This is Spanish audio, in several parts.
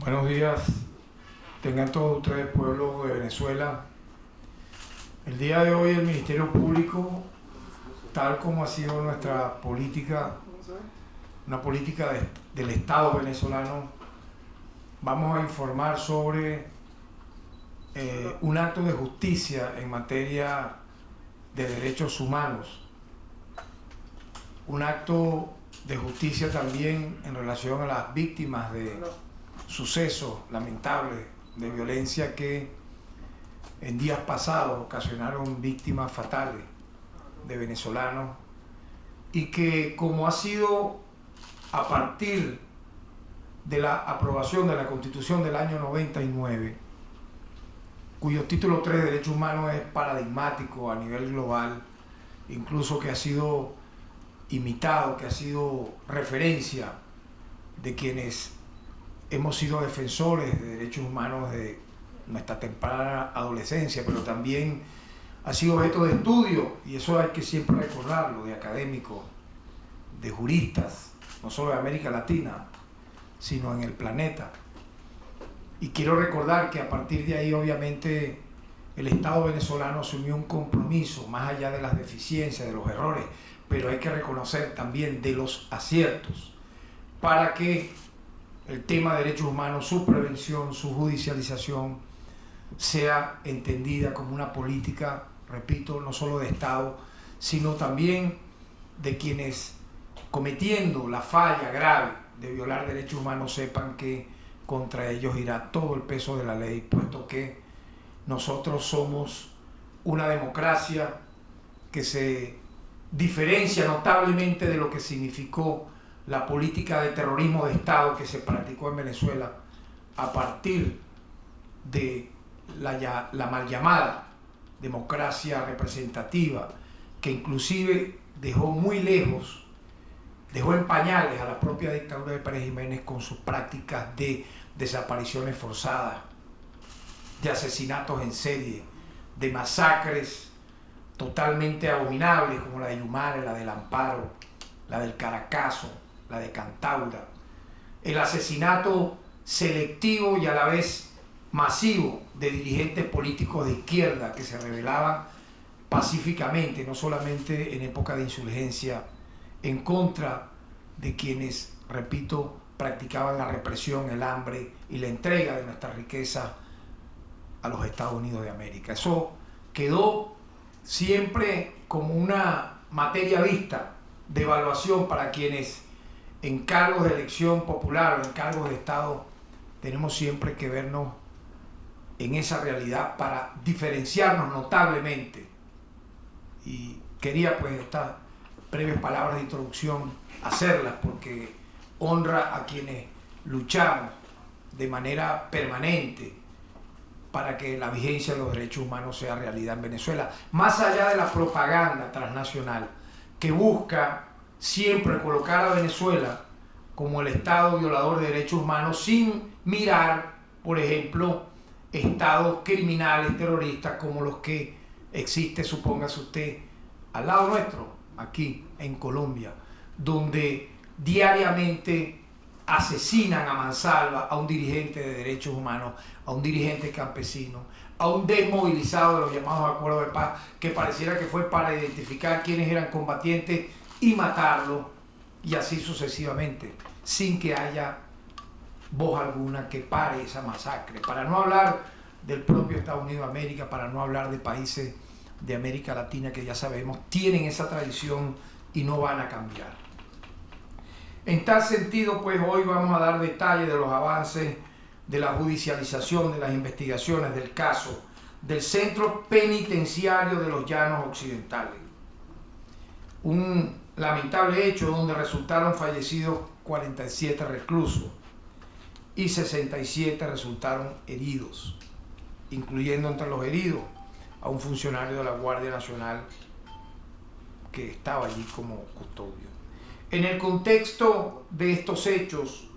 Buenos días, tengan todos ustedes, pueblo de Venezuela. El día de hoy el Ministerio Público, tal como ha sido nuestra política, una política del Estado venezolano, vamos a informar sobre un acto de justicia en materia de derechos humanos, un acto de justicia también en relación a las víctimas de sucesos lamentables de violencia que en días pasados ocasionaron víctimas fatales de venezolanos, y que, como ha sido a partir de la aprobación de la Constitución del año 99, cuyo título 3 de Derechos Humanos es paradigmático a nivel global, incluso que ha sido imitado, que ha sido referencia de quienes hemos sido defensores de derechos humanos de nuestra temprana adolescencia, pero también ha sido objeto de estudio, y eso hay que siempre recordarlo, de académicos, de juristas, no solo de América Latina, sino en el planeta. Y quiero recordar que a partir de ahí, obviamente, el Estado venezolano asumió un compromiso, más allá de las deficiencias, de los errores, pero hay que reconocer también de los aciertos, para que el tema de derechos humanos, su prevención, su judicialización, sea entendida como una política, repito, no solo de Estado, sino también de quienes, cometiendo la falla grave de violar derechos humanos, sepan que contra ellos irá todo el peso de la ley, puesto que nosotros somos una democracia que se diferencia notablemente de lo que significó la política de terrorismo de Estado que se practicó en Venezuela a partir de la mal llamada democracia representativa, que inclusive dejó muy lejos, dejó en pañales a la propia dictadura de Pérez Jiménez con sus prácticas de desapariciones forzadas, de asesinatos en serie, de masacres totalmente abominables como la de Yumare, la del Amparo, la del Caracazo, la de Cantaura, el asesinato selectivo y a la vez masivo de dirigentes políticos de izquierda que se rebelaban pacíficamente, no solamente en época de insurgencia, en contra de quienes, repito, practicaban la represión, el hambre y la entrega de nuestra riqueza a los Estados Unidos de América. Eso quedó siempre como una materia vista de evaluación para quienes en cargos de elección popular o en cargos de Estado tenemos siempre que vernos en esa realidad para diferenciarnos notablemente. Y quería, pues, estas breves palabras de introducción hacerlas porque honra a quienes luchamos de manera permanente para que la vigencia de los derechos humanos sea realidad en Venezuela, más allá de la propaganda transnacional que busca siempre colocar a Venezuela como el Estado violador de derechos humanos, sin mirar, por ejemplo, estados criminales, terroristas, como los que existe, supóngase usted, al lado nuestro, aquí en Colombia, donde diariamente asesinan a mansalva a un dirigente de derechos humanos, a un dirigente campesino, a un desmovilizado de los llamados acuerdos de paz, que pareciera que fue para identificar quiénes eran combatientes y matarlo, y así sucesivamente, sin que haya voz alguna que pare esa masacre. Para no hablar del propio Estados Unidos de América, para no hablar de países de América Latina que ya sabemos tienen esa tradición y no van a cambiar. En tal sentido, pues hoy vamos a dar detalles de los avances de la judicialización de las investigaciones del caso del Centro Penitenciario de los Llanos Occidentales. Un lamentable hecho donde resultaron fallecidos 47 reclusos y 67 resultaron heridos, incluyendo entre los heridos a un funcionario de la Guardia Nacional que estaba allí como custodio. En el contexto de estos hechos,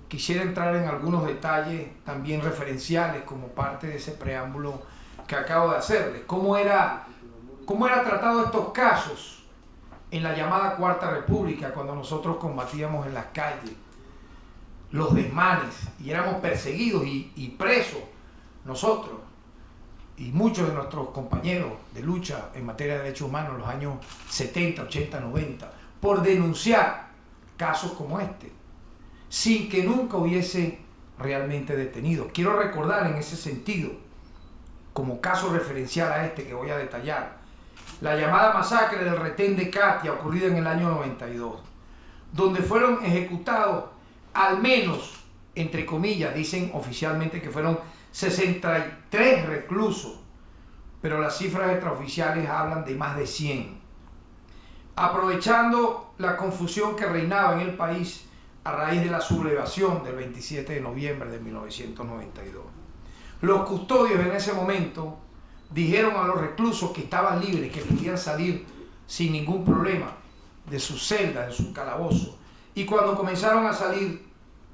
quisiera entrar en algunos detalles también referenciales como parte de ese preámbulo que acabo de hacerles. ¿Cómo era tratado estos casos en la llamada Cuarta República, cuando nosotros combatíamos en las calles? los desmanes y éramos perseguidos y presos nosotros y muchos de nuestros compañeros de lucha en materia de derechos humanos en los años 70, 80, 90, por denunciar casos como este, sin que nunca hubiese realmente detenidos. Quiero recordar en ese sentido, como caso referencial a este que voy a detallar, la llamada masacre del retén de Katia, ocurrida en el año 92, donde fueron ejecutados al menos, entre comillas, dicen oficialmente que fueron 63 reclusos, pero las cifras extraoficiales hablan de más de 100. Aprovechando la confusión que reinaba en el país a raíz de la sublevación del 27 de noviembre de 1992. Los custodios en ese momento dijeron a los reclusos que estaban libres, que podían salir sin ningún problema de sus celdas, de sus calabozos. Y cuando comenzaron a salir,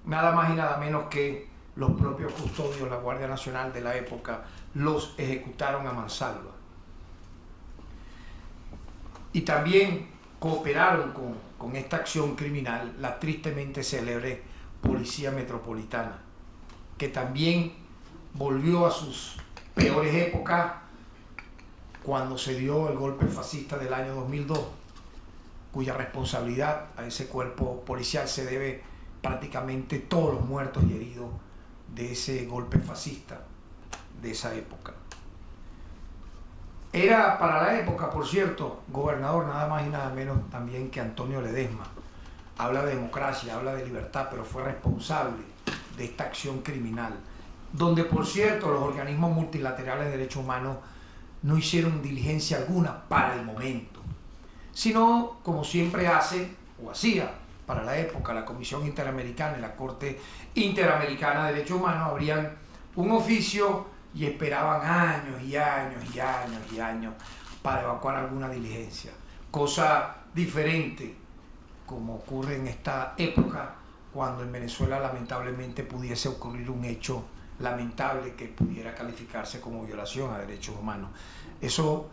nada más y nada menos que los propios custodios, la Guardia Nacional de la época, los ejecutaron a mansalva. Y también cooperaron con esta acción criminal la tristemente célebre Policía Metropolitana, que también volvió a sus peores épocas cuando se dio el golpe fascista del año 2002, cuya responsabilidad a ese cuerpo policial se debe prácticamente todos los muertos y heridos de ese golpe fascista de esa época. Era para la época, por cierto, gobernador nada más y nada menos también que Antonio Ledesma. Habla de democracia, habla de libertad, pero fue responsable de esta acción criminal, donde por cierto los organismos multilaterales de derechos humanos no hicieron diligencia alguna para el momento, sino como siempre hace o hacía para la época la Comisión Interamericana y la Corte Interamericana de Derechos Humanos, abrían un oficio y esperaban años y años y años y años para evacuar alguna diligencia, cosa diferente como ocurre en esta época, cuando en Venezuela lamentablemente pudiese ocurrir un hecho lamentable que pudiera calificarse como violación a derechos humanos. Eso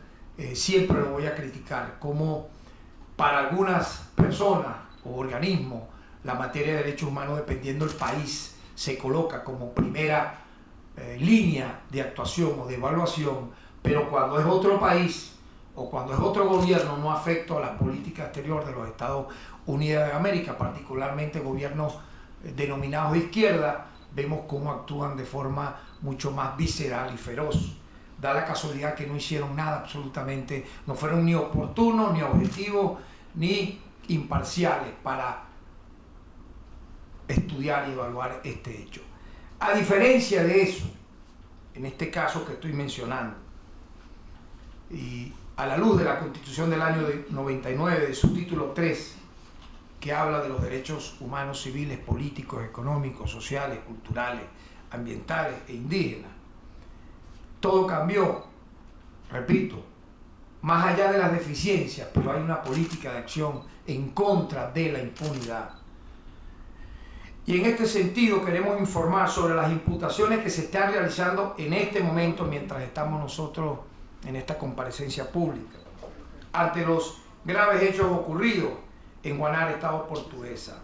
siempre lo voy a criticar, como para algunas personas o organismos la materia de derechos humanos, dependiendo del país, se coloca como primera línea de actuación o de evaluación, pero cuando es otro país o cuando es otro gobierno no afecta a la política exterior de los Estados Unidos de América, particularmente gobiernos denominados de izquierda, vemos cómo actúan de forma mucho más visceral y feroz. Da la casualidad que no hicieron nada absolutamente, no fueron ni oportunos, ni objetivos, ni imparciales para estudiar y evaluar este hecho. A diferencia de eso, en este caso que estoy mencionando, y a la luz de la Constitución del año 99, de su título 3, que habla de los derechos humanos, civiles, políticos, económicos, sociales, culturales, ambientales e indígenas, todo cambió, repito, más allá de las deficiencias, pero hay una política de acción en contra de la impunidad. Y en este sentido queremos informar sobre las imputaciones que se están realizando en este momento mientras estamos nosotros en esta comparecencia pública, ante los graves hechos ocurridos en Guanare, Estado Portuguesa.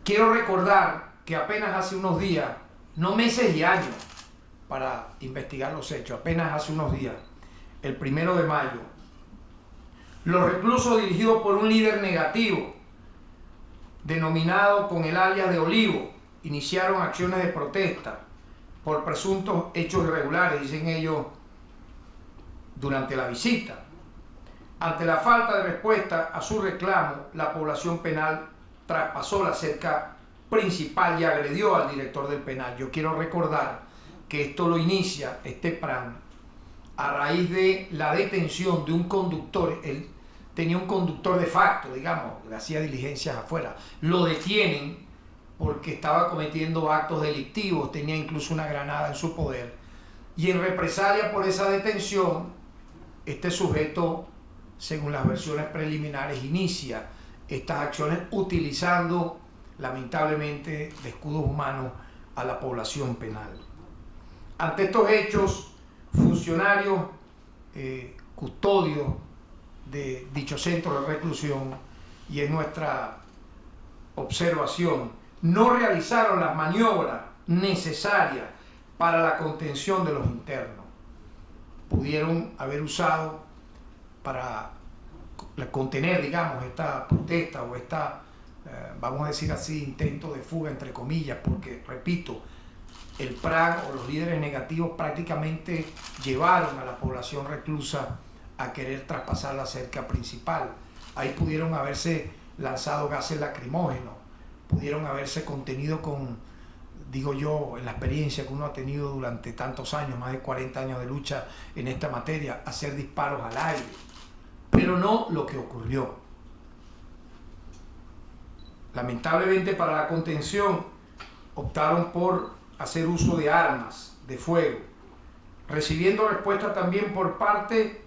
Quiero recordar que apenas hace unos días, no meses y años para investigar los hechos, apenas hace unos días, el 1 de mayo, los reclusos dirigidos por un líder negativo, denominado con el alias de Olivo, iniciaron acciones de protesta por presuntos hechos irregulares, dicen ellos, durante la visita. Ante la falta de respuesta a su reclamo, la población penal traspasó la cerca principal y agredió al director del penal. Yo quiero recordar que esto lo inicia este plan a raíz de la detención de un conductor. Él tenía un conductor de facto, digamos, le hacía diligencias afuera. Lo detienen porque estaba cometiendo actos delictivos, tenía incluso una granada en su poder. Y en represalia por esa detención, este sujeto, según las versiones preliminares, inicia estas acciones utilizando, lamentablemente, de escudos humanos a la población penal. Ante estos hechos, funcionarios, custodios de dicho centro de reclusión, y en nuestra observación, no realizaron las maniobras necesarias para la contención de los internos. Pudieron haber usado para contener, digamos, esta protesta o esta, vamos a decir así, intento de fuga, entre comillas, porque, repito, el PRAN o los líderes negativos prácticamente llevaron a la población reclusa a querer traspasar la cerca principal. Ahí pudieron haberse lanzado gases lacrimógenos, pudieron haberse contenido con, digo yo, en la experiencia que uno ha tenido durante tantos años, más de 40 años de lucha en esta materia, hacer disparos al aire. Pero no lo que ocurrió. Lamentablemente para la contención optaron por hacer uso de armas de fuego, recibiendo respuesta también por parte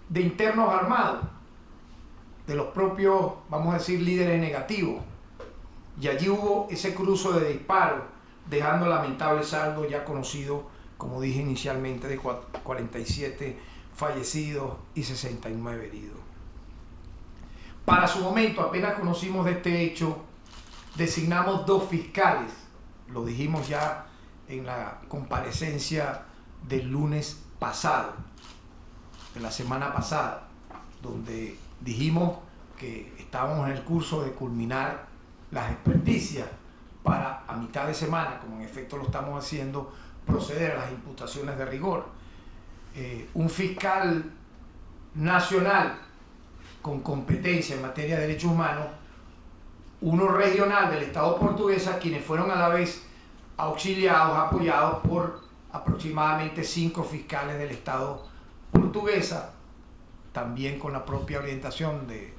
de internos armados, de los propios, vamos a decir, líderes negativos. Y allí hubo ese cruce de disparos, dejando lamentable saldo ya conocido, como dije inicialmente, de 47 fallecidos y 69 heridos. Para su momento, apenas conocimos de este hecho, designamos 2 fiscales, lo dijimos ya en la comparecencia del lunes pasado, de la semana pasada, donde dijimos que estábamos en el curso de culminar las experticias para a mitad de semana, como en efecto lo estamos haciendo, proceder a las imputaciones de rigor. Un fiscal nacional con competencia en materia de derechos humanos, uno regional del Estado portuguesa, quienes fueron a la vez auxiliados, apoyados por aproximadamente 5 fiscales del Estado portuguesa, también con la propia orientación de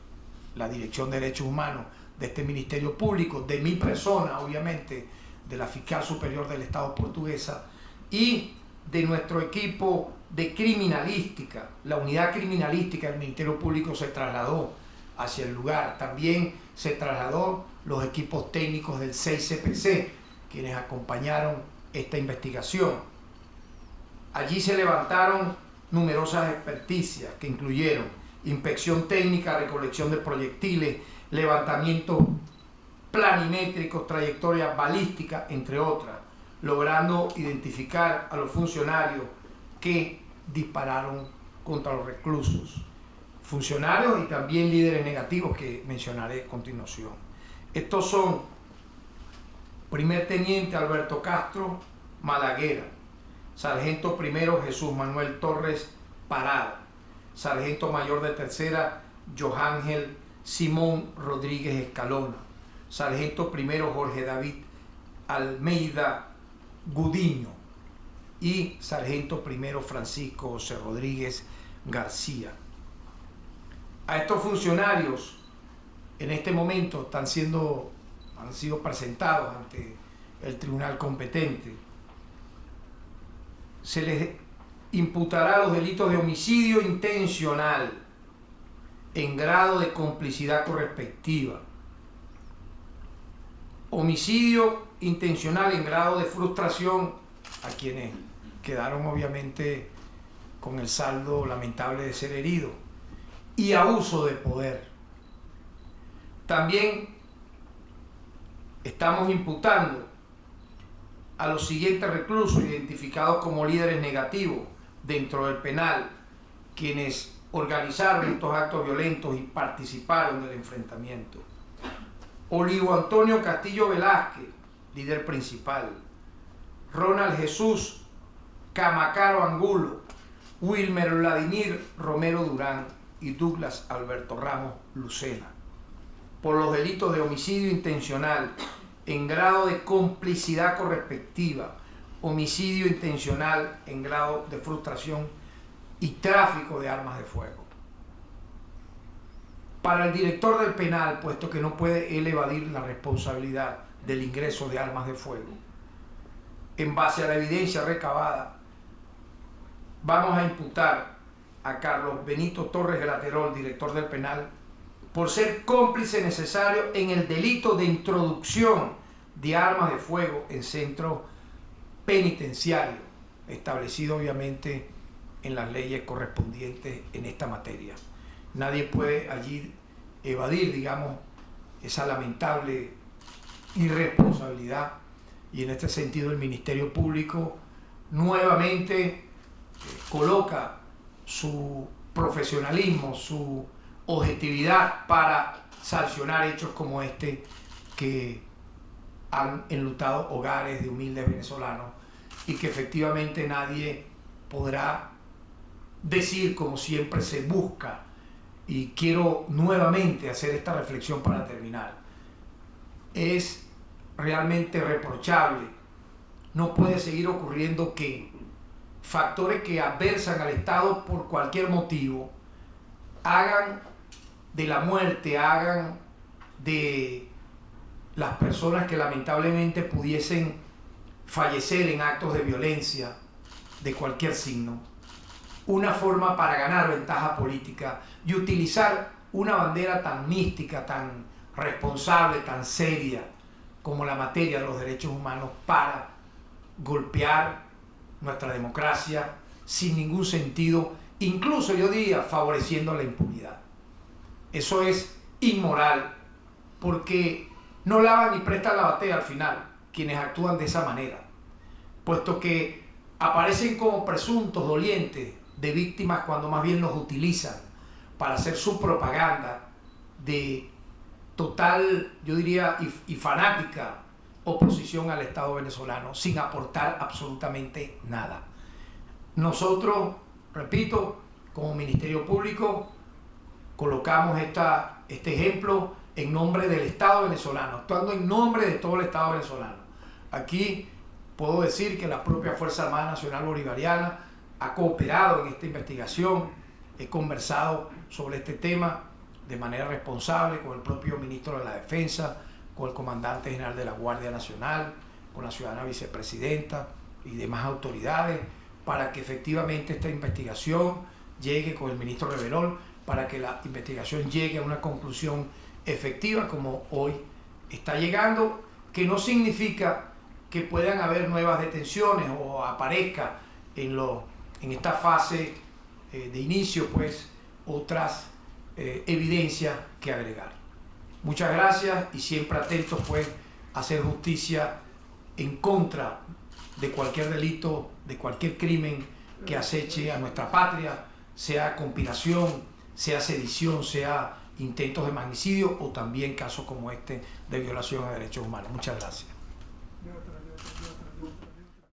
la Dirección de Derechos Humanos de este Ministerio Público, de mi persona, obviamente, de la Fiscal Superior del Estado portuguesa y de nuestro equipo de criminalística. La unidad criminalística del Ministerio Público se trasladó hacia el lugar. También se trasladó los equipos técnicos del 6CPC, quienes acompañaron esta investigación. Allí se levantaron numerosas experticias que incluyeron inspección técnica, recolección de proyectiles, levantamientos planimétricos, trayectorias balísticas, entre otras, logrando identificar a los funcionarios que dispararon contra los reclusos. Funcionarios y también líderes negativos que mencionaré a continuación. Estos son primer teniente Alberto Castro Malaguera, sargento primero Jesús Manuel Torres Parada, sargento mayor de tercera Joángel Simón Rodríguez Escalona, sargento primero Jorge David Almeida Gudiño y sargento primero Francisco José Rodríguez García. A estos funcionarios en este momento han sido presentados ante el tribunal competente. Se les imputará los delitos de homicidio intencional en grado de complicidad correspectiva, homicidio intencional en grado de frustración a quienes quedaron obviamente con el saldo lamentable de ser heridos, y abuso de poder. También estamos imputando a los siguientes reclusos identificados como líderes negativos dentro del penal, quienes organizaron estos actos violentos y participaron del enfrentamiento. Olivo Antonio Castillo Velázquez, líder principal. Ronald Jesús Camacaro Angulo, Wilmer Vladimir Romero Durán y Douglas Alberto Ramos Lucena, por los delitos de homicidio intencional en grado de complicidad correspectiva, homicidio intencional en grado de frustración y tráfico de armas de fuego. Para el director del penal, puesto que no puede él evadir la responsabilidad del ingreso de armas de fuego, en base a la evidencia recabada, vamos a imputar a Carlos Benito Torres Graterol, director del penal, por ser cómplice necesario en el delito de introducción de armas de fuego en centro penitenciario, establecido obviamente en las leyes correspondientes en esta materia. Nadie puede allí evadir, digamos, esa lamentable irresponsabilidad, y en este sentido el Ministerio Público nuevamente coloca su profesionalismo, su objetividad para sancionar hechos como este que han enlutado hogares de humildes venezolanos y que efectivamente nadie podrá decir, como siempre se busca. Y quiero nuevamente hacer esta reflexión para terminar. Es realmente reprochable. No puede seguir ocurriendo que factores que adversan al Estado por cualquier motivo hagan de la muerte, hagan de las personas que lamentablemente pudiesen fallecer en actos de violencia de cualquier signo una forma para ganar ventaja política y utilizar una bandera tan mística, tan responsable, tan seria como la materia de los derechos humanos para golpear nuestra democracia sin ningún sentido, incluso yo diría favoreciendo la impunidad. Eso es inmoral, porque no lavan ni prestan la batea al final quienes actúan de esa manera, puesto que aparecen como presuntos dolientes de víctimas cuando más bien los utilizan para hacer su propaganda de total, yo diría, y fanática oposición al Estado venezolano, sin aportar absolutamente nada. Nosotros, repito, como Ministerio Público, colocamos este ejemplo en nombre del Estado venezolano, actuando en nombre de todo el Estado venezolano. Aquí puedo decir que la propia Fuerza Armada Nacional Bolivariana ha cooperado en esta investigación. He conversado sobre este tema de manera responsable con el propio ministro de la Defensa, con el comandante general de la Guardia Nacional, con la ciudadana vicepresidenta y demás autoridades, para que efectivamente esta investigación llegue, con el ministro Reverol, para que la investigación llegue a una conclusión efectiva como hoy está llegando, que no significa que puedan haber nuevas detenciones o aparezca en esta fase de inicio pues otras evidencias que agregar. Muchas gracias y siempre atentos pues a hacer justicia en contra de cualquier delito, de cualquier crimen que aceche a nuestra patria, sea conspiración, sea sedición, sea intentos de magnicidio o también casos como este de violación a derechos humanos. Muchas gracias.